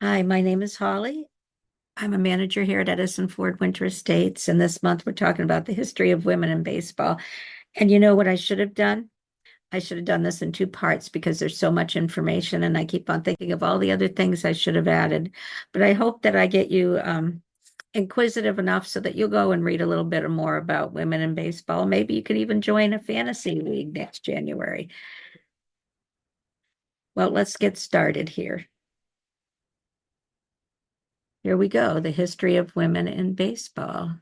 Hi, my name is Holly. I'm a manager here at Edison Ford Winter Estates, and this month we're talking about the history of women in baseball. And you know what I should have done? I should have done this in two parts because there's so much information, and I keep on thinking of all the other things I should have added. But I hope that I get you inquisitive enough so that you'll go and read a little bit more about women in baseball. Maybe you could even join a fantasy league next January. Well, let's get started here. Here we go, the history of women in baseball.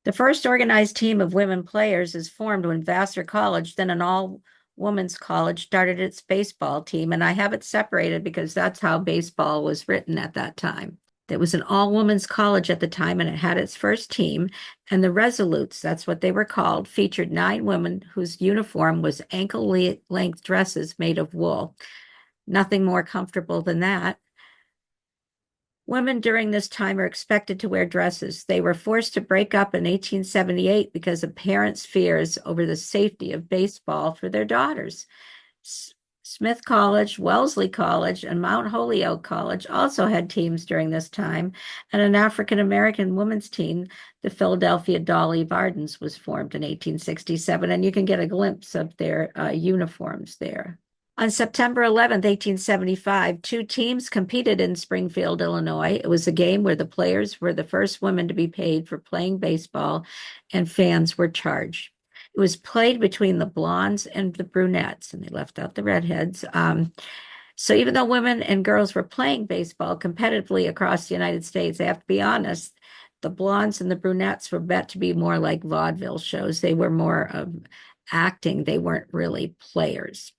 The first organized team of women players is formed when Vassar College, then an all-women's college, started its baseball team. And I have it separated because that's how baseball was written at that time. It was an all-women's college at the time, and it had its first team. And the Resolutes, that's what they were called, featured 9 women whose uniform was ankle-length dresses made of wool. Nothing more comfortable than that. Women during this time are expected to wear dresses. They were forced to break up in 1878 because of parents' fears over the safety of baseball for their daughters. Smith College, Wellesley College, and Mount Holyoke College also had teams during this time, and an African American women's team, the Philadelphia Dolly Vardens, was formed in 1867, and you can get a glimpse of their uniforms there. On September 11th, 1875, 2 teams competed in Springfield, Illinois. It was a game where the players were the first women to be paid for playing baseball, and fans were charged. It was played between the blondes and the brunettes, and they left out the redheads. So even though women and girls were playing baseball competitively across the United States, I have to be honest, the blondes and the brunettes were meant to be more like vaudeville shows. They were more of acting. They weren't really players.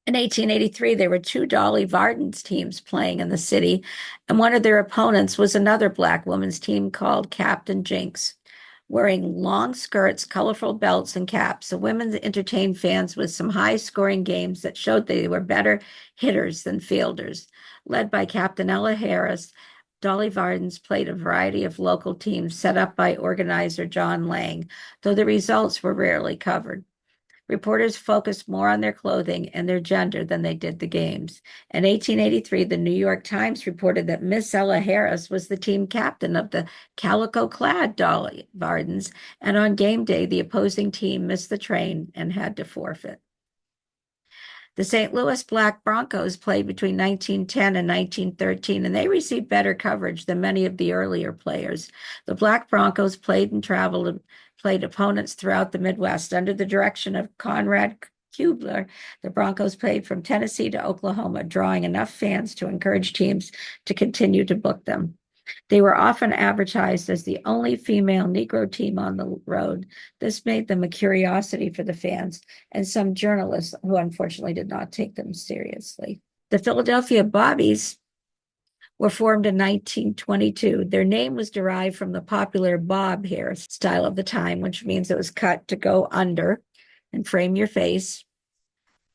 In 1883, there were 2 Dolly Vardens teams playing in the city, and one of their opponents was another Black women's team called Captain Jinx. Wearing long skirts, colorful belts, and caps, the women entertained fans with some high-scoring games that showed they were better hitters than fielders. Led by Captain Ella Harris, Dolly Vardens played a variety of local teams set up by organizer John Lang, though the results were rarely covered. Reporters focused more on their clothing and their gender than they did the games. In 1883, the New York Times reported that Miss Ella Harris was the team captain of the calico-clad Dolly Vardens, and on game day, the opposing team missed the train and had to forfeit. The St. Louis Black Broncos played between 1910 and 1913, and they received better coverage than many of the earlier players. The Black Broncos played and traveled and played opponents throughout the Midwest. Under the direction of Conrad Kubler, the Broncos played from Tennessee to Oklahoma, drawing enough fans to encourage teams to continue to book them. They were often advertised as the only female Negro team on the road. This made them a curiosity for the fans and some journalists who unfortunately did not take them seriously. The Philadelphia Bobbies were formed in 1922. Their name was derived from the popular bob hairstyle of the time, which means it was cut to go under and frame your face.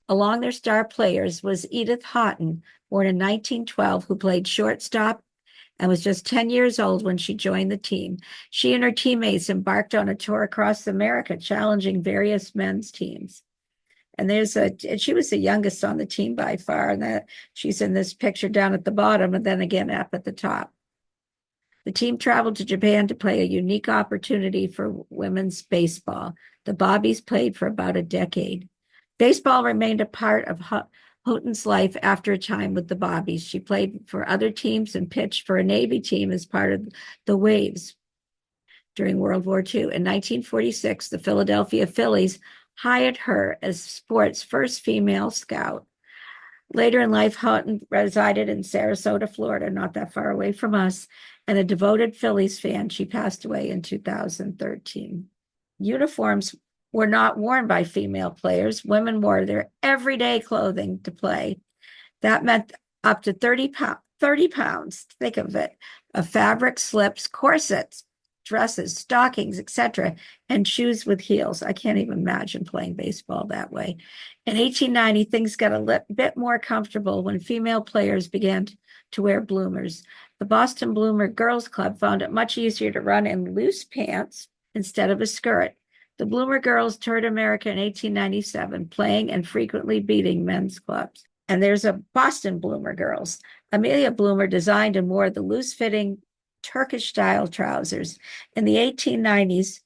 Along their star players was Edith Houghton, born in 1912, who played shortstop and was just 10 years old when she joined the team. She and her teammates embarked on a tour across America, challenging various men's teams. And she was the youngest on the team by far, and she's in this picture down at the bottom and then again up at the top. The team traveled to Japan to play a unique opportunity for women's baseball. The Bobbies played for about a decade. Baseball remained a part of Houghton's life after a time with the Bobbies. She played for other teams and pitched for a Navy team as part of the Waves during World War II. In 1946, the Philadelphia Phillies hired her as sports' first female scout. Later in life, Houghton resided in Sarasota, Florida, not that far away from us, and a devoted Phillies fan. She passed away in 2013. Uniforms were not worn by female players. Women wore their everyday clothing to play. That meant up to 30 pounds, think of it, of fabric, slips, corsets, dresses, stockings, etc., and shoes with heels. I can't even imagine playing baseball that way. In 1890, things got a bit more comfortable when female players began to wear bloomers. The Boston Bloomer Girls Club found it much easier to run in loose pants instead of a skirt. The Bloomer Girls toured America in 1897, playing and frequently beating men's clubs. And there's a Boston Bloomer girls. Amelia Bloomer designed and wore the loose-fitting Turkish-style trousers. In the 1890s,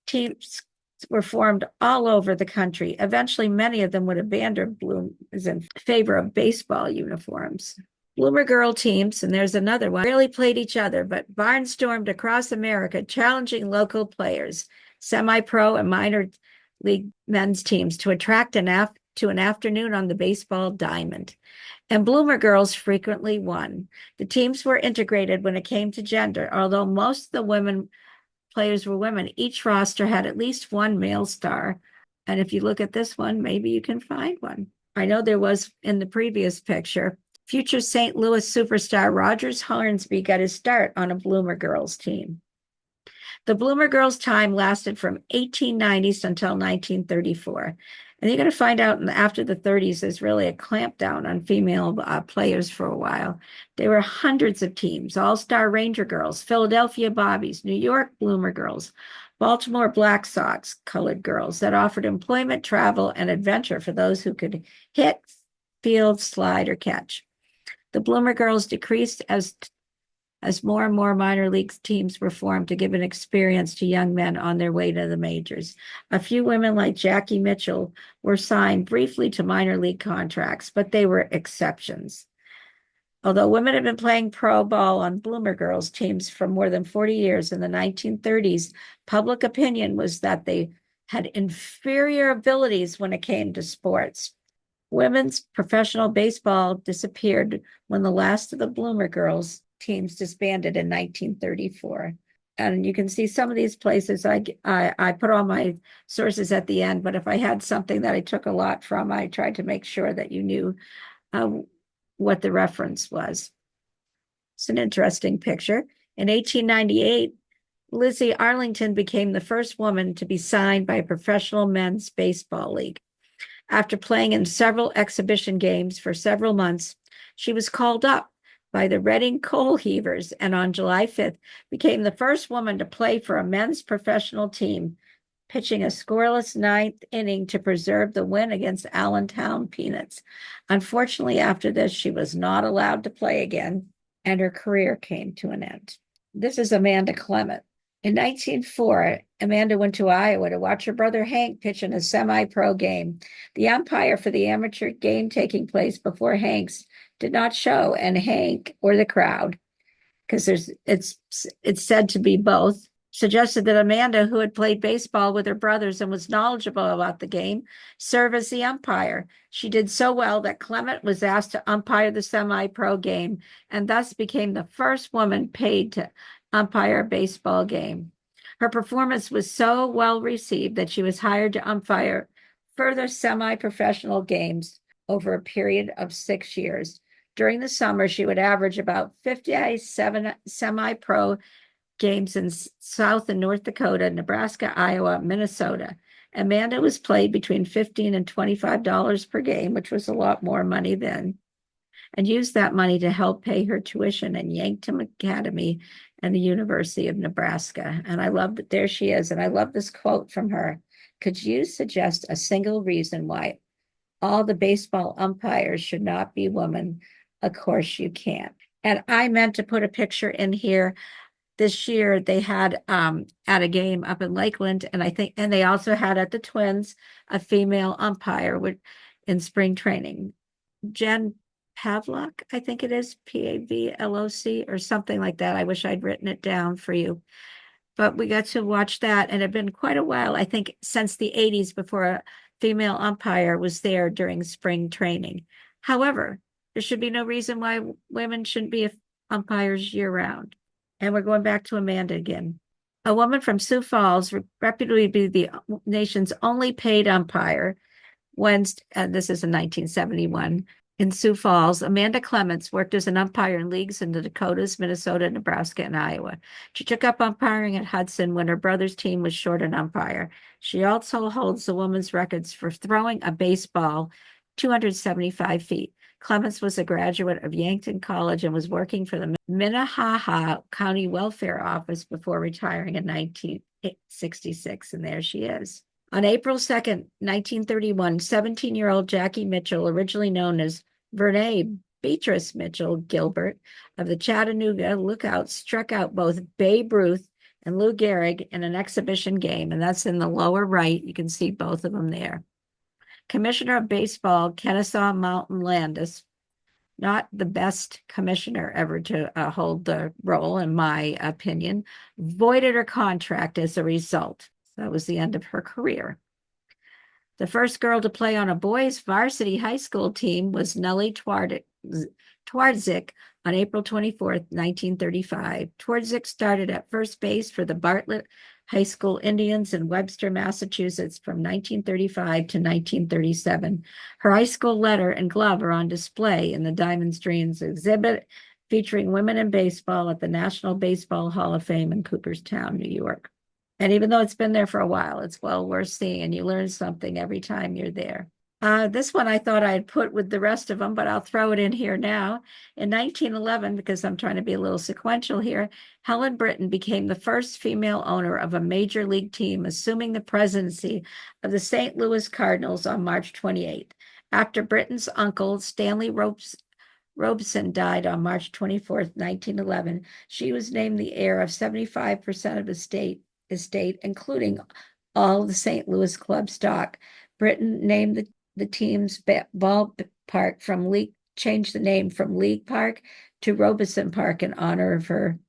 teams were formed all over the country. Eventually, many of them would abandon bloomers in favor of baseball uniforms. Bloomer girl teams, and there's another one, rarely played each other, but barnstormed across America, challenging local players, semi-pro and minor league men's teams to attract an afternoon on the baseball diamond. And Bloomer girls frequently won. The teams were integrated when it came to gender, although most of the women players were women. Each roster had at least one male star. And if you look at this one, maybe you can find one. I know there was in the previous picture. Future St. Louis superstar Rogers Hornsby got his start on a Bloomer girls team. The Bloomer girls' time lasted from 1890s until 1934. And you're going to find out after the 30s, there's really a clampdown on female players for a while. There were hundreds of teams: All-Star Ranger girls, Philadelphia Bobbies, New York Bloomer girls, Baltimore Black Sox colored girls that offered employment, travel, and adventure for those who could hit, field, slide, or catch. The Bloomer girls decreased as more and more minor league teams were formed to give an experience to young men on their way to the majors. A few women like Jackie Mitchell were signed briefly to minor league contracts, but they were exceptions. Although women had been playing pro ball on Bloomer girls teams for more than 40 years, in the 1930s, public opinion was that they had inferior abilities when it came to sports. Women's professional baseball disappeared when the last of the Bloomer girls teams disbanded in 1934. And you can see some of these places. I put all my sources at the end, but if I had something that I took a lot from, I tried to make sure that you knew what the reference was. It's an interesting picture. In 1898, Lizzie Arlington became the first woman to be signed by a professional men's baseball league. After playing in several exhibition games for several months, she was called up by the Reading Coal Heavers, and on July 5th became the first woman to play for a men's professional team, pitching a scoreless ninth inning to preserve the win against Allentown Peanuts. Unfortunately, after this, she was not allowed to play again, and her career came to an end. This is Amanda Clement. In 1904, Amanda went to Iowa to watch her brother Hank pitch in a semi-pro game. The umpire for the amateur game taking place before Hank's did not show, and Hank, or the crowd, because it's said to be both, suggested that Amanda, who had played baseball with her brothers and was knowledgeable about the game, serve as the umpire. She did so well that Clement was asked to umpire the semi-pro game, and thus became the first woman paid to umpire a baseball game. Her performance was so well received that she was hired to umpire further semi-professional games over a period of 6 years. During the summer, she would average about 57 semi-pro games in South and North Dakota, Nebraska, Iowa, Minnesota. Amanda was paid between $15 and $25 per game, which was a lot more money then, and used that money to help pay her tuition at Yankton Academy and the University of Nebraska. And I love that there she is. And I love this quote from her. Could you suggest a single reason why all the baseball umpires should not be women? Of course you can't. And I meant to put a picture in here. This year they had at a game up in Lakeland, and they also had at the Twins a female umpire in spring training. Jen Pavlock, I think it is, Pavloc or something like that. I wish I'd written it down for you. But we got to watch that, and it had been quite a while, I think, since the 80s before a female umpire was there during spring training. However, there should be no reason why women shouldn't be umpires year-round. And we're going back to Amanda again. A woman from Sioux Falls, reputed to be the nation's only paid umpire, this is in 1971, in Sioux Falls, Amanda Clements worked as an umpire in leagues in the Dakotas, Minnesota, Nebraska, and Iowa. She took up umpiring at Hudson when her brother's team was short an umpire. She also holds the women's records for throwing a baseball 275 feet. Clements was a graduate of Yankton College and was working for the Minnehaha County Welfare Office before retiring in 1966, and there she is. On April 2nd, 1931, 17-year-old Jackie Mitchell, originally known as Vernay Beatrice Mitchell Gilbert of the Chattanooga Lookouts struck out both Babe Ruth and Lou Gehrig in an exhibition game, and that's in the lower right. You can see both of them there. Commissioner of Baseball, Kennesaw Mountain Landis, not the best commissioner ever to hold the role, in my opinion, voided her contract as a result. So that was the end of her career. The first girl to play on a boys' varsity high school team was Nellie Twardzik on April 24th, 1935. Twardzik started at first base for the Bartlett High School Indians in Webster, Massachusetts from 1935 to 1937. Her high school letter and glove are on display in the Diamonds Dreams exhibit featuring women in baseball at the National Baseball Hall of Fame in Cooperstown, New York. And even though it's been there for a while, it's well worth seeing, and you learn something every time you're there. This one I thought I'd put with the rest of them, but I'll throw it in here now. In 1911, because I'm trying to be a little sequential here, Helen Britton became the first female owner of a major league team, assuming the presidency of the St. Louis Cardinals on March 28th. After Britton's uncle, Stanley Robeson, died on March 24th, 1911, she was named the heir of 75% of estate, including all the St. Louis club stock. Britton named the team's ballpark changed the name from League Park to Robeson Park in honor of her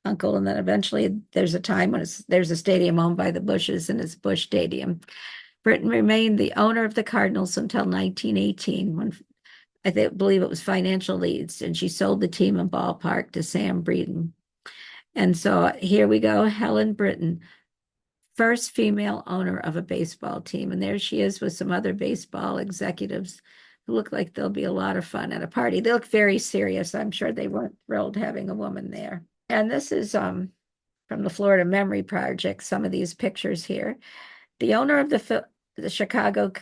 uncle. And then eventually there's a time when there's a stadium owned by the Bushes, and it's Bush Stadium. Britton remained the owner of the Cardinals until 1918, when believe it was financial needs, and she sold the team and ballpark to Sam Breeden. And so here we go, Helen Britton, first female owner of a baseball team. And there she is with some other baseball executives who look like they'll be a lot of fun at a party. They look very serious. I'm sure they weren't thrilled having a woman there. And this is from the Florida Memory Project, some of these pictures here. The owner of the Chicago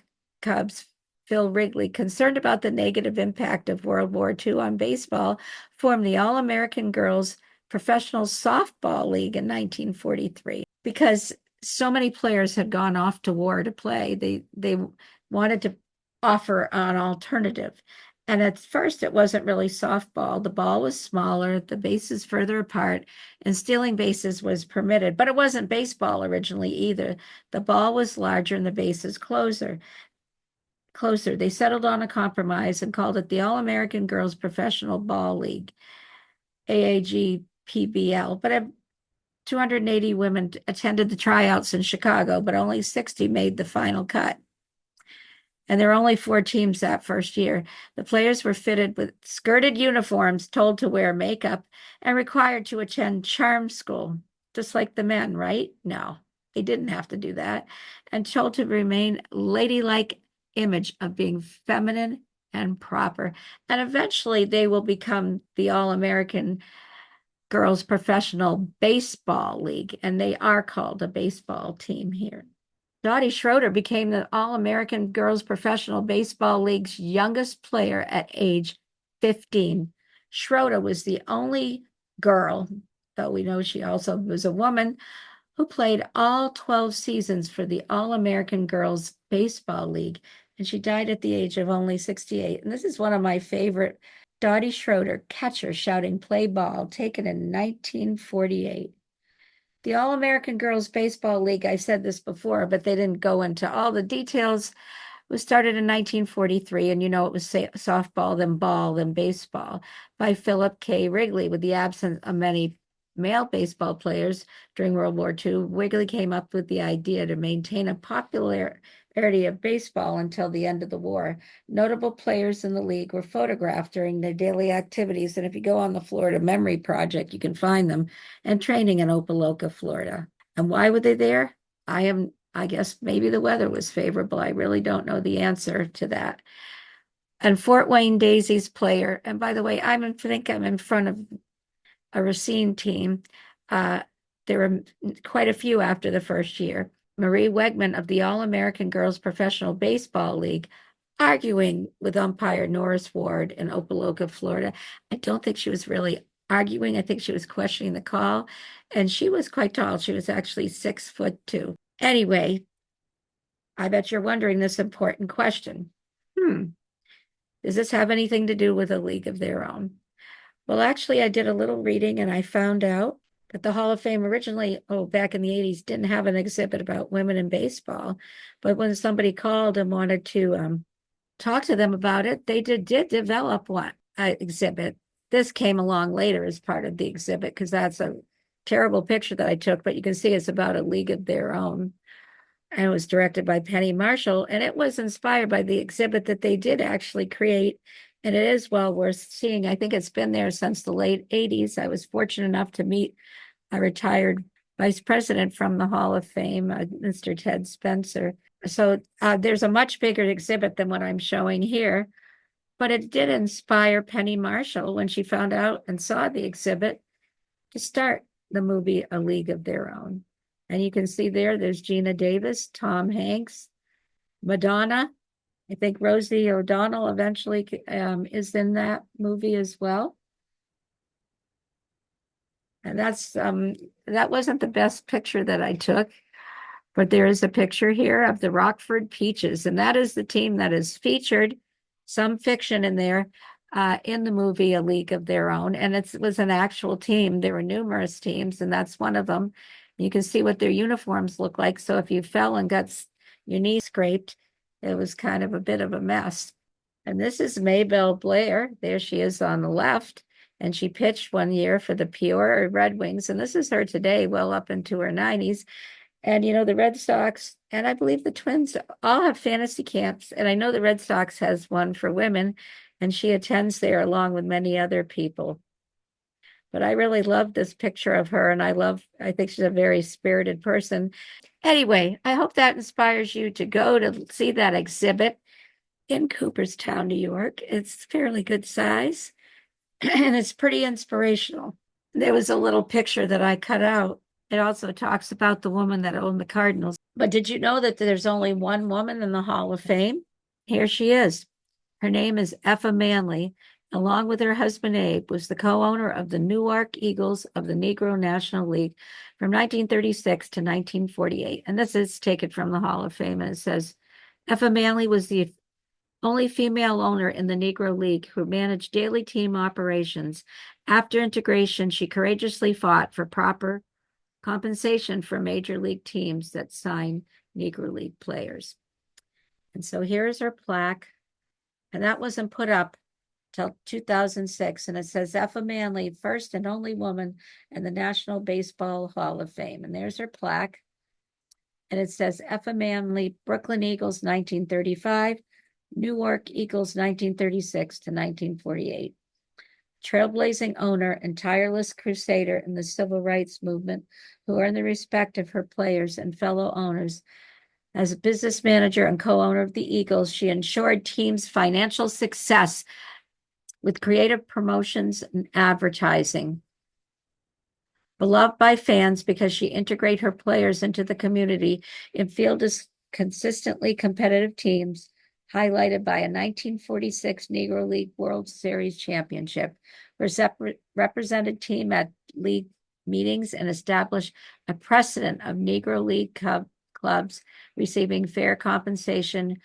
Cubs, Phil Wrigley, concerned about the negative impact of World War II on baseball, formed the All-American Girls Professional Softball League in 1943. Because so many players had gone off to war to play, they wanted to offer an alternative. And at first, it wasn't really softball. The ball was smaller, the bases further apart, and stealing bases was permitted. But it wasn't baseball originally either. The ball was larger and the bases closer. They settled on a compromise and called it the All-American Girls Professional Ball League, AAGPBL. But 280 women attended the tryouts in Chicago, but only 60 made the final cut. And there were only 4 teams that first year. The players were fitted with skirted uniforms, told to wear makeup, and required to attend charm school, just like the men, right? No, they didn't have to do that. And told to remain ladylike image of being feminine and proper. And eventually they will become the All-American Girls Professional Baseball League, and they are called a baseball team here. Dottie Schroeder became the All-American Girls Professional Baseball League's youngest player at age 15. Schroeder was the only girl, though we know she also was a woman, who played all 12 seasons for the All-American Girls Baseball League, and she died at the age of only 68. And this is one of my favorite, Dottie Schroeder, catcher, shouting "play ball," taken in 1948. The All-American Girls Baseball League, I said this before, but they didn't go into all the details, was started in 1943, and it was softball, then ball, then baseball, by Philip K. Wrigley. With the absence of many male baseball players during World War II, Wrigley came up with the idea to maintain a popularity of baseball until the end of the war. Notable players in the league were photographed during their daily activities, and if you go on the Florida Memory Project, you can find them, and training in Opelika, Florida. And why were they there? I guess maybe the weather was favorable. I really don't know the answer to that. And Fort Wayne Daisies player, and by the way, I think I'm in front of a Racine team. There were quite a few after the first year. Marie Wegman of the All-American Girls Professional Baseball League, arguing with umpire Norris Ward in Opelika, Florida. I don't think she was really arguing. I think she was questioning the call, and she was quite tall. She was actually 6'2". Anyway, I bet you're wondering this important question. Does this have anything to do with a league of their own? Well, actually, I did a little reading and I found out that the Hall of Fame originally, back in the 80s, didn't have an exhibit about women in baseball. But when somebody called and wanted to talk to them about it, they did develop one exhibit. This came along later as part of the exhibit because that's a terrible picture that I took, but you can see it's about a league of their own. And it was directed by Penny Marshall, and it was inspired by the exhibit that they did actually create. And it is well worth seeing. I think it's been there since the late 80s. I was fortunate enough to meet a retired vice president from the Hall of Fame, Mr. Ted Spencer. So there's a much bigger exhibit than what I'm showing here, but it did inspire Penny Marshall when she found out and saw the exhibit to start the movie A League of Their Own. And you can see there's Gina Davis, Tom Hanks, Madonna. I think Rosie O'Donnell eventually is in that movie as well. And that wasn't the best picture that I took, but there is a picture here of the Rockford Peaches, and that is the team that is featured, some fiction in there, in the movie A League of Their Own. And it was an actual team. There were numerous teams, and that's one of them. You can see what their uniforms look like. So if you fell and got your knee scraped, it was kind of a bit of a mess. And this is Maybelle Blair. There she is on the left. And she pitched one year for the Peoria Red Wings. And this is her today, well up into her 90s. And, the Red Sox, and I believe the Twins all have fantasy camps. And I know the Red Sox has one for women, and she attends there along with many other people. But I really love this picture of her, and I think she's a very spirited person. Anyway, I hope that inspires you to go to see that exhibit in Cooperstown, New York. It's fairly good size, and it's pretty inspirational. There was a little picture that I cut out. It also talks about the woman that owned the Cardinals. But did you know that there's only one woman in the Hall of Fame? Here she is. Her name is Effa Manley. Along with her husband Abe, was the co-owner of the Newark Eagles of the Negro National League from 1936 to 1948. And this is taken from the Hall of Fame. And it says, Effa Manley was the only female owner in the Negro League who managed daily team operations. After integration, she courageously fought for proper compensation for major league teams that sign Negro League players. And so here's her plaque. And that wasn't put up till 2006. And it says Effa Manley, first and only woman in the National Baseball Hall of Fame. And there's her plaque. And it says Effa Manley, Brooklyn Eagles, 1935, Newark Eagles, 1936 to 1948. Trailblazing owner and tireless crusader in the civil rights movement, who earned the respect of her players and fellow owners. As a business manager and co-owner of the Eagles, she ensured teams' financial success with creative promotions and advertising. Beloved by fans because she integrated her players into the community in fielded consistently competitive teams, highlighted by a 1946 Negro League World Series championship, represented team at league meetings, and established a precedent of Negro League clubs receiving fair compensation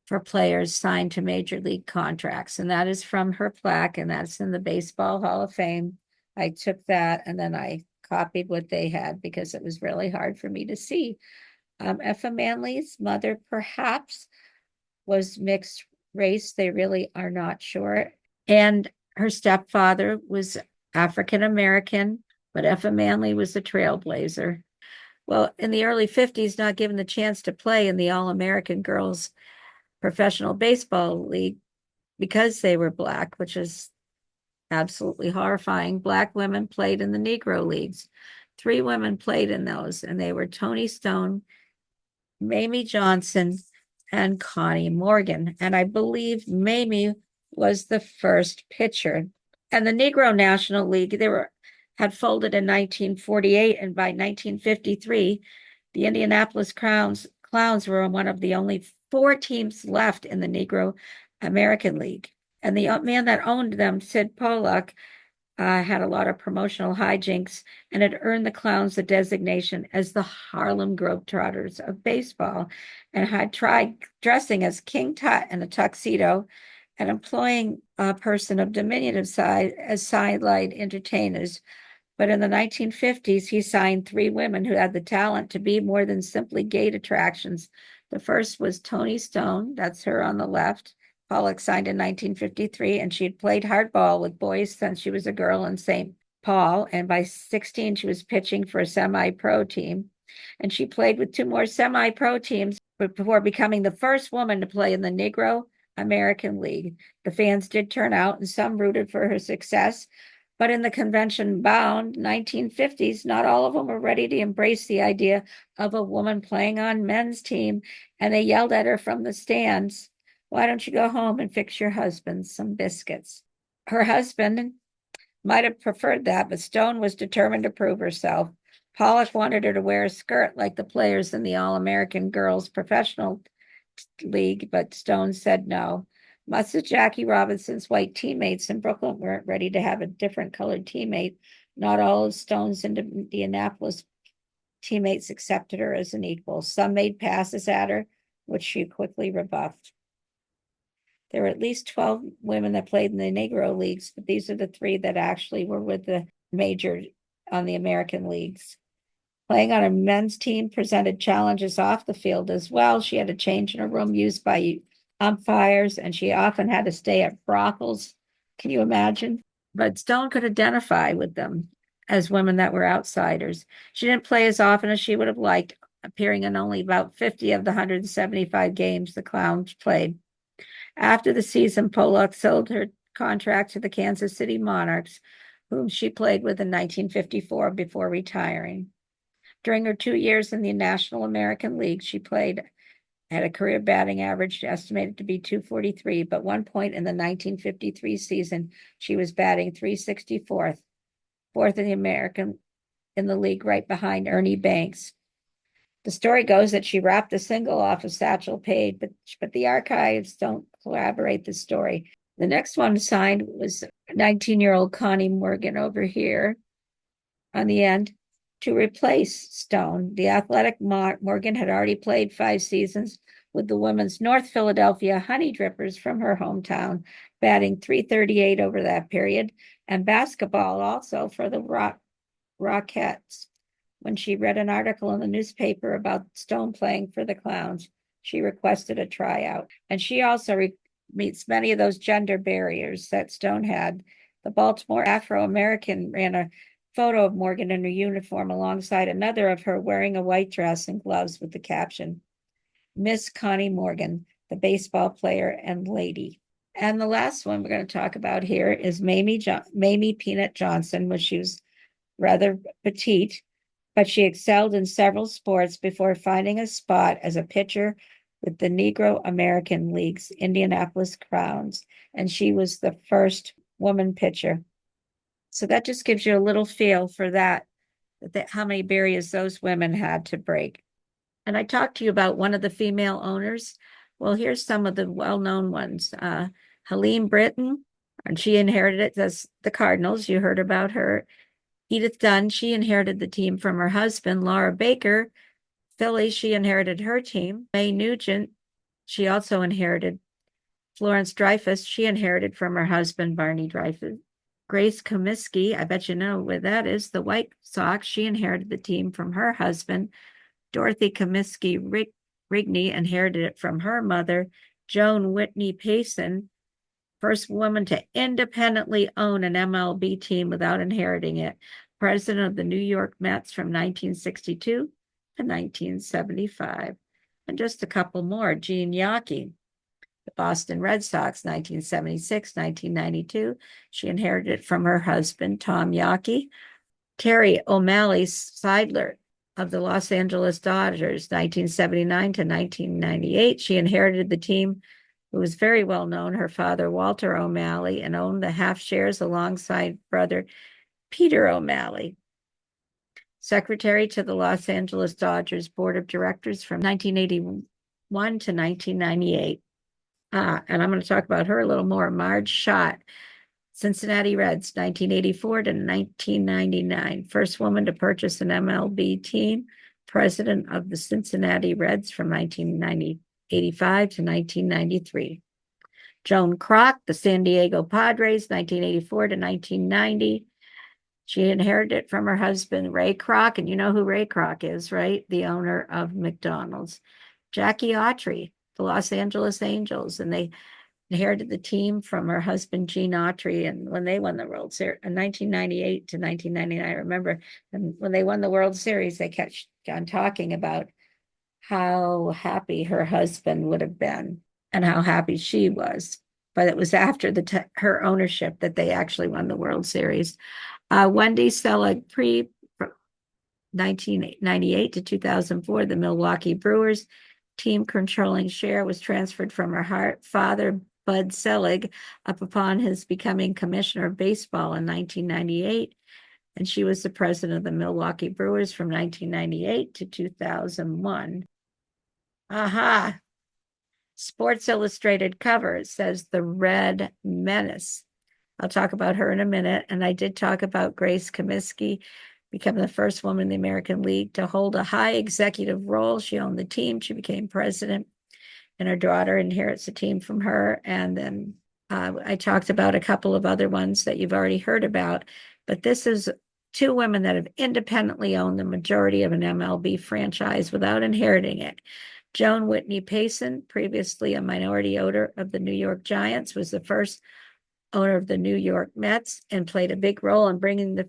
for players signed to major league contracts. And that is from her plaque, and that's in the Baseball Hall of Fame. I took that and then I copied what they had because it was really hard for me to see. Effa Manley's mother perhaps was mixed race. They really are not sure. And her stepfather was African American, but Effa Manley was a trailblazer. Well, in the early 50s, not given the chance to play in the All-American Girls Professional Baseball League because they were Black, which is absolutely horrifying. Black women played in the Negro Leagues. 3 women played in those, and they were Toni Stone, Mamie Johnson, and Connie Morgan. And I believe Mamie was the first pitcher. And the Negro National League, had folded in 1948, and by 1953, the Indianapolis Clowns were one of the only 4 teams left in the Negro American League. And the man that owned them, Sid Pollock, had a lot of promotional hijinks and had earned the Clowns the designation as the Harlem Globetrotters of baseball, and had tried dressing as King Tut in a tuxedo and employing a person of diminutive size as sideline entertainers. But in the 1950s, he signed three women who had the talent to be more than simply gate attractions. The first was Toni Stone, that's her on the left. Pollock signed in 1953, and she had played hardball with boys since she was a girl in St. Paul. And by 16, she was pitching for a semi-pro team. And she played with two more semi-pro teams before becoming the first woman to play in the Negro American League. The fans did turn out, and some rooted for her success. But in the convention-bound 1950s, not all of them were ready to embrace the idea of a woman playing on men's team, and they yelled at her from the stands, "Why don't you go home and fix your husband some biscuits?" Her husband might have preferred that, but Stone was determined to prove herself. Pollock wanted her to wear a skirt like the players in the All-American Girls Professional League, but Stone said no. Much as Jackie Robinson's white teammates in Brooklyn weren't ready to have a different colored teammate, not all of Stone's Indianapolis teammates accepted her as an equal. Some made passes at her, which she quickly rebuffed. There were at least 12 women that played in the Negro leagues, but these are the three that actually were with the major on the American leagues. Playing on a men's team presented challenges off the field as well. She had a change in a room used by umpires, and she often had to stay at brothels. Can you imagine? But Stone could identify with them as women that were outsiders. She didn't play as often as she would have liked, appearing in only about 50 of the 175 games the Clowns played. After the season, Pollock sold her contract to the Kansas City Monarchs, whom she played with in 1954 before retiring. During her 2 years in the National American League, she had a career batting average estimated to be .243, but one point in the 1953 season, she was batting .364, fourth in the league, right behind Ernie Banks. The story goes that she wrapped a single off of Satchel Paige, but the archives don't corroborate the story. The next one signed was 19-year-old Connie Morgan over here on the end to replace Stone. The athletic Morgan had already played 5 seasons with the women's North Philadelphia Honey Drippers from her hometown, batting .338 over that period, and basketball also for the Rockettes. When she read an article in the newspaper about Stone playing for the Clowns, she requested a tryout. And she also meets many of those gender barriers that Stone had. The Baltimore Afro-American ran a photo of Morgan in her uniform alongside another of her wearing a white dress and gloves with the caption, "Miss Connie Morgan, the baseball player and lady." And the last one we're going to talk about here is Mamie Peanut Johnson, which she was rather petite, but she excelled in several sports before finding a spot as a pitcher with the Negro American League's Indianapolis Crowns, and she was the first woman pitcher. So that just gives you a little feel for that how many barriers those women had to break. And I talked to you about one of the female owners. Well, here's some of the well-known ones. Helene Britton, and she inherited the Cardinals. You heard about her. Edith Dunn, she inherited the team from her husband. Laura Baker, Philly, she inherited her team. Mae Nugent, she also inherited. Florence Dreyfus, she inherited from her husband, Barney Dreyfus. Grace Comiskey, I bet you know where that is, the White Sox, she inherited the team from her husband. Dorothy Comiskey Rigney inherited it from her mother. Joan Whitney Payson, first woman to independently own an MLB team without inheriting it. President of the New York Mets from 1962 to 1975. And just a couple more. Jean Yawkey, the Boston Red Sox, 1976, 1992. She inherited it from her husband, Tom Yawkey. Terry O'Malley Seidler of the Los Angeles Dodgers, 1979 to 1998. She inherited the team, who was very well known, her father, Walter O'Malley, and owned the half shares alongside brother Peter O'Malley. Secretary to the Los Angeles Dodgers Board of Directors from 1981 to 1998. And I'm going to talk about her a little more. Marge Schott, Cincinnati Reds, 1984 to 1999. First woman to purchase an MLB team. President of the Cincinnati Reds from 1985 to 1993. Joan Kroc, the San Diego Padres, 1984 to 1990. She inherited it from her husband, Ray Kroc, and you know who Ray Kroc is, right? The owner of McDonald's. Jackie Autry, the Los Angeles Angels, and they inherited the team from her husband, Gene Autry. And when they won the World Series in 1998 to 1999, I remember, and when they won the World Series, they kept on talking about how happy her husband would have been and how happy she was. But it was after her ownership that they actually won the World Series. Wendy Selig, pre 1998 to 2004, the Milwaukee Brewers team controlling share was transferred from her father, Bud Selig, up upon his becoming commissioner of baseball in 1998. And she was the president of the Milwaukee Brewers from 1998 to 2001. Aha. Sports Illustrated cover. It says the Red Menace. I'll talk about her in a minute. And I did talk about Grace Comiskey, becoming the first woman in the American League to hold a high executive role. She owned the team. She became president, and her daughter inherits the team from her. And then I talked about a couple of other ones that you've already heard about. But this is two women that have independently owned the majority of an MLB franchise without inheriting it. Joan Whitney Payson, previously a minority owner of the New York Giants, was the first owner of the New York Mets and played a big role in bringing the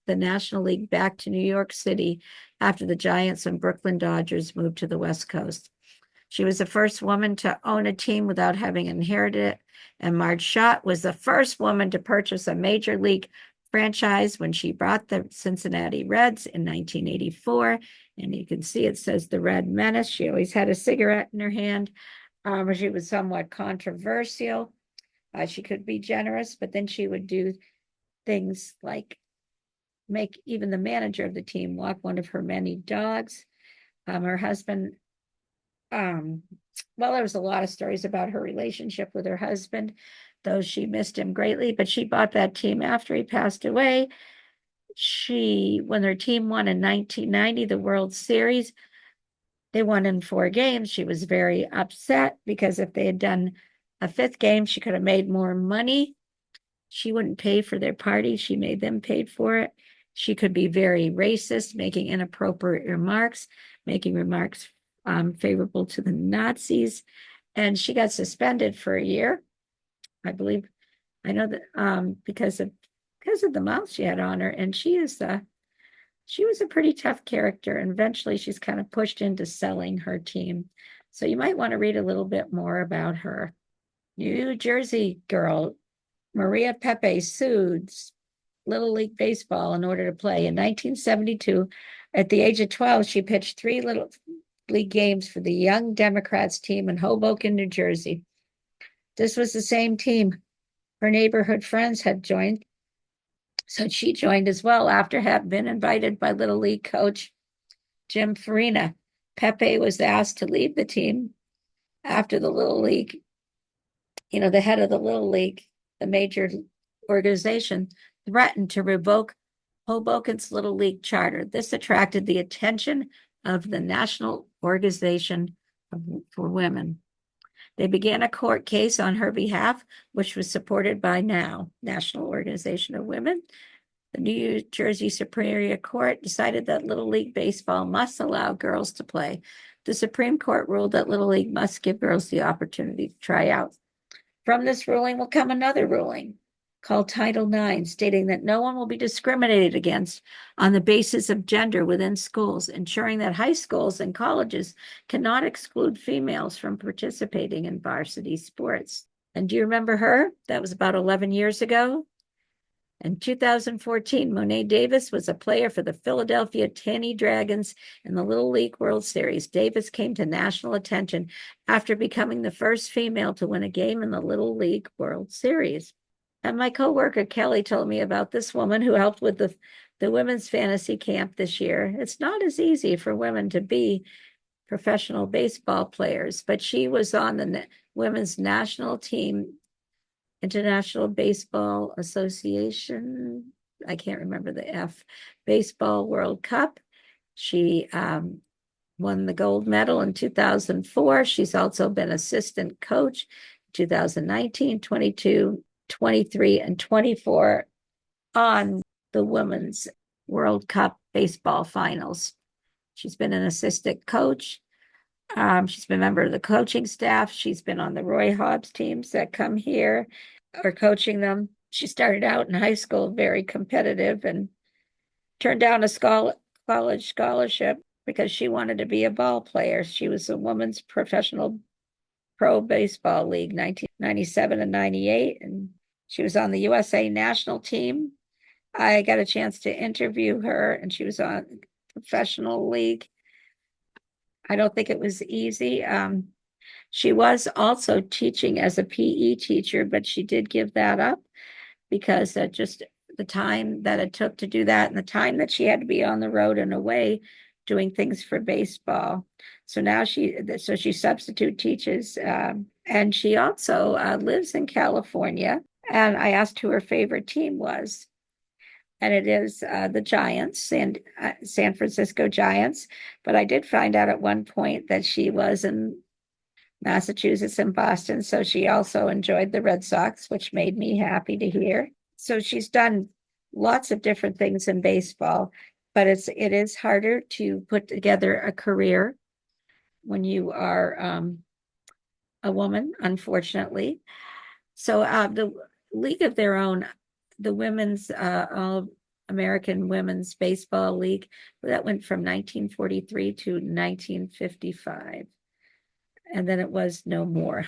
National League back to New York City after the Giants and Brooklyn Dodgers moved to the West Coast. She was the first woman to own a team without having inherited it, and Marge Schott was the first woman to purchase a major league franchise when she bought the Cincinnati Reds in 1984. And you can see it says the Red Menace. She always had a cigarette in her hand. She was somewhat controversial. She could be generous, but then she would do things like make even the manager of the team walk one of her many dogs. Her husband, well, there was a lot of stories about her relationship with her husband, though she missed him greatly, but she bought that team after he passed away. When their team won in 1990, the World Series, they won in 4 games. She was very upset because if they had done a 5th game, she could have made more money. She wouldn't pay for their party. She made them pay for it. She could be very racist, making inappropriate remarks, making remarks favorable to the Nazis. And she got suspended for a year, I believe. I know that because of the mouth she had on her. And she was a pretty tough character. And eventually she's kind of pushed into selling her team. So you might want to read a little bit more about her. New Jersey girl, Maria Pepe sued Little League Baseball in order to play. In 1972, at the age of 12, she pitched 3 Little League games for the Young Democrats team in Hoboken, New Jersey. This was the same team her neighborhood friends had joined, so she joined as well after having been invited by Little League coach Jim Farina. Pepe was asked to leave the team after the Little League, the head of the Little League, the major organization, threatened to revoke Hoboken's Little League charter. This attracted the attention of the National Organization for Women. They began a court case on her behalf, which was supported by National Organization of Women. The New Jersey Superior Court decided that Little League Baseball must allow girls to play. The Supreme Court ruled that Little League must give girls the opportunity to try out. From this ruling will come another ruling called Title IX, stating that no one will be discriminated against on the basis of gender within schools, ensuring that high schools and colleges cannot exclude females from participating in varsity sports. And do you remember her? That was about 11 years ago. In 2014, Monet Davis was a player for the Philadelphia Tanny Dragons in the Little League World Series. Davis came to national attention after becoming the first female to win a game in the Little League World Series. And my coworker Kelly told me about this woman who helped with the women's fantasy camp this year. It's not as easy for women to be professional baseball players, but she was on the women's national team, International Baseball Association, I can't remember the F, Baseball World Cup. She won the gold medal in 2004. She's also been assistant coach 2019, 22, 23, and 24 on the Women's World Cup baseball finals. She's been an assistant coach. She's been a member of the coaching staff. She's been on the Roy Hobbs teams that come here or coaching them. She started out in high school very competitive and turned down a college scholarship because she wanted to be a ball player. She was a women's professional pro baseball league, 1997 and 98, and she was on the USA national team. I got a chance to interview her, and she was on professional league. I don't think it was easy. She was also teaching as a PE teacher, but she did give that up because just the time that it took to do that and the time that she had to be on the road and away doing things for baseball. So now she substitute teaches, and she also lives in California. And I asked who her favorite team was, and it is the Giants, San Francisco Giants. But I did find out at one point that she was in Massachusetts and Boston, so she also enjoyed the Red Sox, which made me happy to hear. So she's done lots of different things in baseball, but it is harder to put together a career when you are a woman, unfortunately. So the League of Their Own, the women's All American Women's Baseball League, that went from 1943 to 1955. And then it was no more.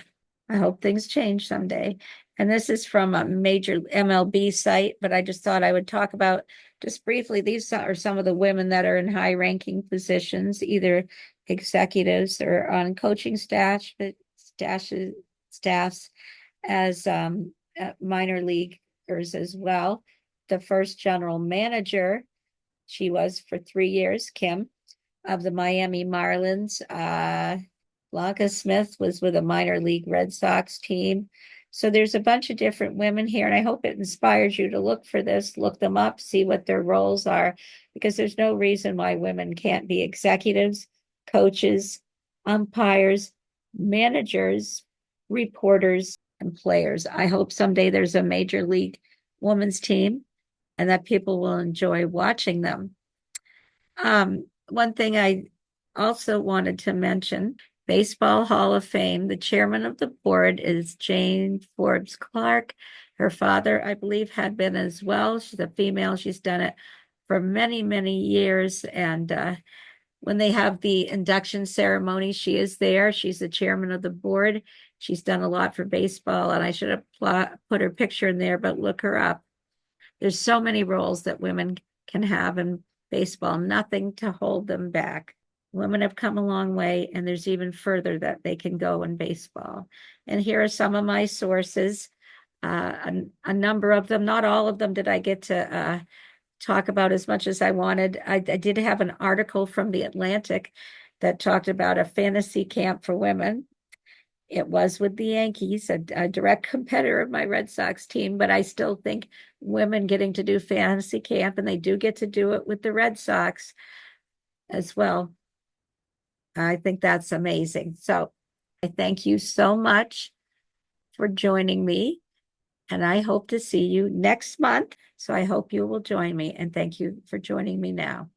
I hope things change someday. And this is from a major MLB site, but I just thought I would talk about just briefly. These are some of the women that are in high ranking positions, either executives or on coaching staffs as minor leaguers as well. The first general manager, she was for 3 years, Kim, of the Miami Marlins. Blanca Smith was with a minor league Red Sox team. So there's a bunch of different women here, and I hope it inspires you to look for this, look them up, see what their roles are, because there's no reason why women can't be executives, coaches, umpires, managers, reporters, and players. I hope someday there's a major league women's team and that people will enjoy watching them. One thing I also wanted to mention, Baseball Hall of Fame, the chairman of the board is Jane Forbes Clark. Her father, I believe, had been as well. She's a female. She's done it for many, many years. And when they have the induction ceremony, she is there. She's the chairman of the board. She's done a lot for baseball, and I should have put her picture in there, but look her up. There's so many roles that women can have in baseball, nothing to hold them back. Women have come a long way, and there's even further that they can go in baseball. And here are some of my sources, a number of them. Not all of them did I get to talk about as much as I wanted. I did have an article from The Atlantic that talked about a fantasy camp for women. It was with the Yankees, a direct competitor of my Red Sox team, but I still think women getting to do fantasy camp, and they do get to do it with the Red Sox as well. I think that's amazing. So I thank you so much for joining me, and I hope to see you next month. So I hope you will join me, and thank you for joining me now.